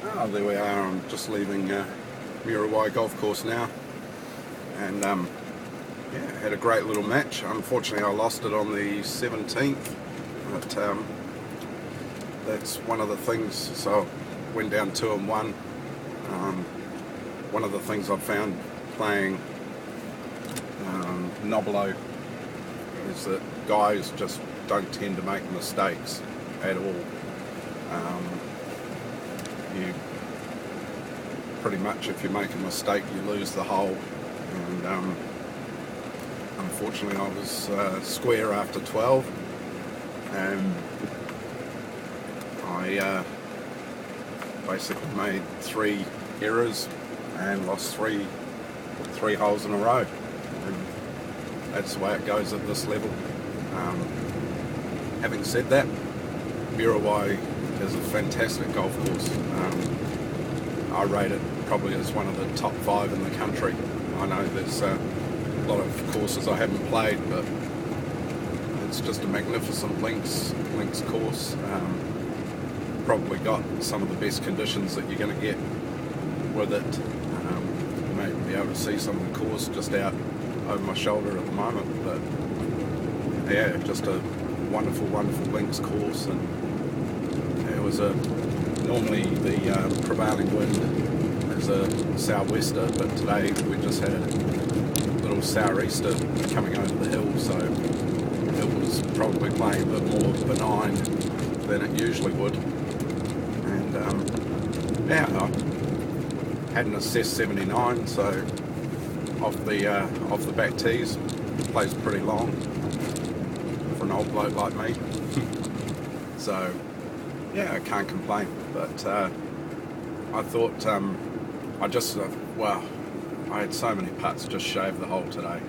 Oh, there we are. I'm just leaving Muriwai golf course now, and yeah, had a great little match. Unfortunately, I lost it on the 17th, but that's one of the things. So I went down 2 and 1. One of the things I've found playing Nobilo is that guys just don't tend to make mistakes at all. You pretty much, if you make a mistake, you lose the hole. And unfortunately, I was square after 12, and I basically made 3 errors and lost three holes in a row. And that's the way it goes at this level. Having said that, Muriwai is a fantastic golf course. I rate it probably as one of the top 5 in the country. I know there's a lot of courses I haven't played, but it's just a magnificent links course. Probably got some of the best conditions that you're going to get with it. You may be able to see some of the course just out over my shoulder at the moment, but yeah, just a wonderful links course. And it was normally the prevailing wind is a southwester, but today we just had a little southeaster coming over the hill, so it was probably playing a bit more benign than it usually would. And yeah, I had an assess 79, so off the back tees, plays pretty long for an old bloke like me. So yeah, I can't complain. But I thought wow, I had so many putts just shaved the hole today,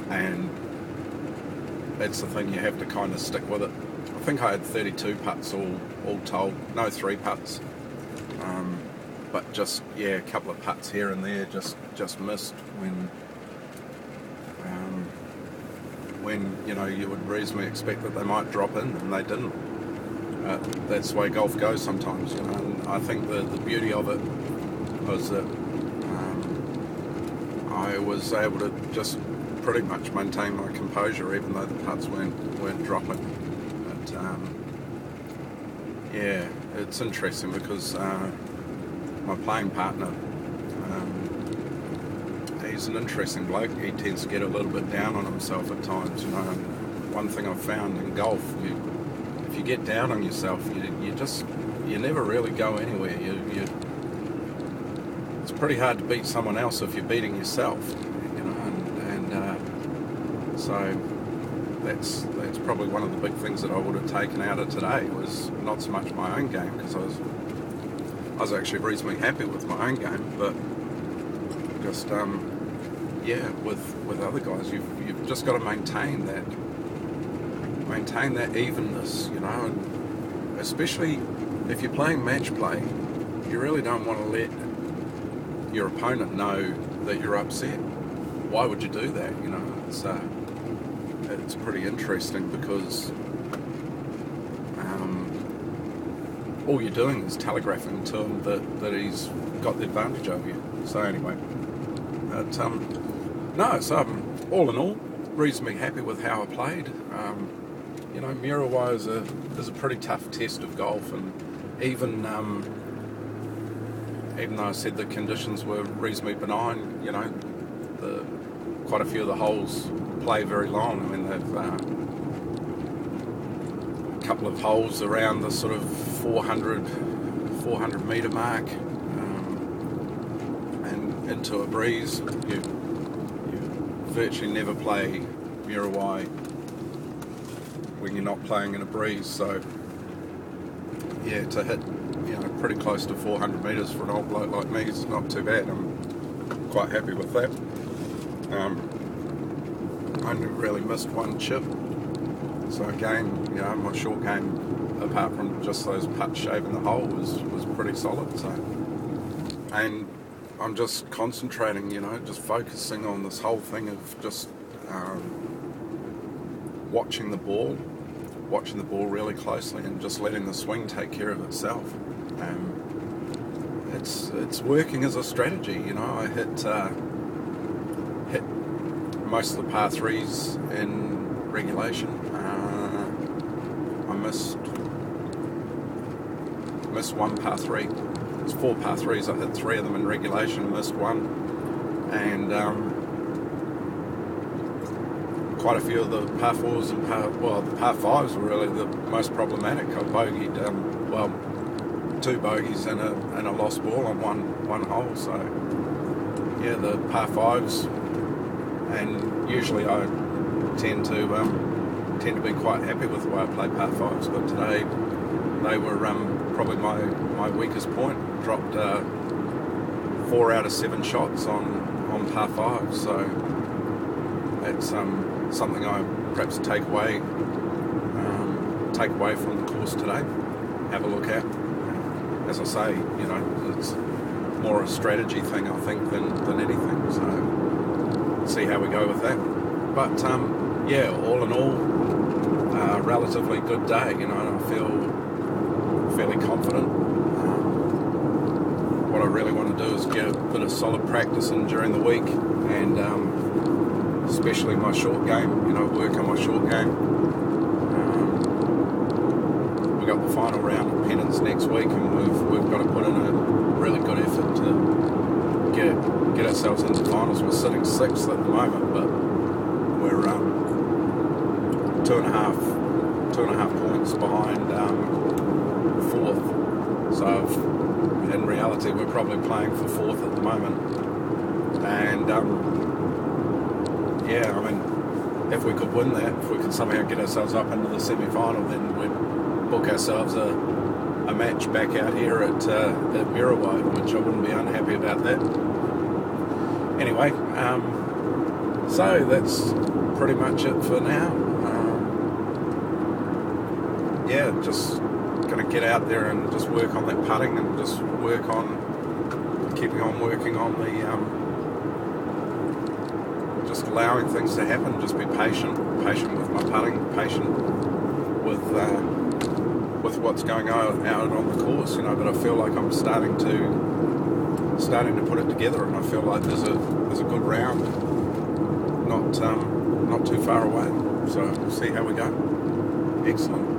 and that's the thing, you have to kind of stick with it. I think I had 32 putts all told, no 3 putts, but just, yeah, a couple of putts here and there just missed when you know, you would reasonably expect that they might drop in, and they didn't. That's the way golf goes sometimes, you know. And I think the beauty of it was that I was able to just pretty much maintain my composure, even though the putts weren't dropping. But yeah, it's interesting because my playing partner, he's an interesting bloke. He tends to get a little bit down on himself at times, you know. And one thing I've found in golf, if you get down on yourself, you never really go anywhere. It's pretty hard to beat someone else if you're beating yourself, you know. And so that's probably one of the big things that I would have taken out of today, was not so much my own game, because I was actually reasonably happy with my own game, but just yeah, with other guys, you've just got to maintain that evenness, you know. And especially if you're playing match play, you really don't want to let your opponent know that you're upset. Why would you do that? You know, it's pretty interesting, because all you're doing is telegraphing to him that he's got the advantage over you. So anyway, but no, so all in all, reasonably happy with how I played. You know, Muriwai is a pretty tough test of golf, and even though I said the conditions were reasonably benign, you know, quite a few of the holes play very long. I mean, they've a couple of holes around the sort of 400 metre mark, and into a breeze. You virtually never play Muriwai when you're not playing in a breeze. So yeah, to hit, you know, pretty close to 400 metres for an old bloke like me is not too bad. I'm quite happy with that. I only really missed 1 chip, so again, you know, my short game, apart from just those putts shaving the hole, was pretty solid. So, and I'm just concentrating, you know, just focusing on this whole thing of just watching the ball really closely, and just letting the swing take care of itself. it's working as a strategy. You know, I hit most of the par threes in regulation. I missed one par three. There's 4 par threes. I hit 3 of them in regulation, missed one, and quite a few of the par fours and the par fives were really the most problematic. I bogeyed 2 bogeys and a lost ball on one hole. So yeah, the par fives, and usually I tend to be quite happy with the way I play par fives, but today they were probably my weakest point. Dropped 4 out of 7 shots on par fives, so that's something I perhaps take away from the course today. Have a look at. As I say, you know, it's more a strategy thing, I think, than anything. So see how we go with that. But yeah, all in all, relatively good day. You know, and I feel fairly confident. What I really want to do is get a bit of solid practice in during the week, and especially my short game. You know, work on my short game. We got the final round of pennants next week, and we've got to put in a really good effort to get ourselves into the finals. We're sitting 6th at the moment, but we're 2.5 points behind 4th. So in reality, we're probably playing for 4th at the moment. And yeah, I mean, if we could win that, if we could somehow get ourselves up into the semi-final, then we'd book ourselves a match back out here at Muriwai, which I wouldn't be unhappy about that. Anyway, so that's pretty much it for now. Yeah, just going to get out there and just work on that putting, and just keeping on working on the just allowing things to happen. Just be patient with my putting, patient with what's going on out on the course, you know. But I feel like I'm starting to put it together, and I feel like there's a good round, not too far away. So we'll see how we go. Excellent.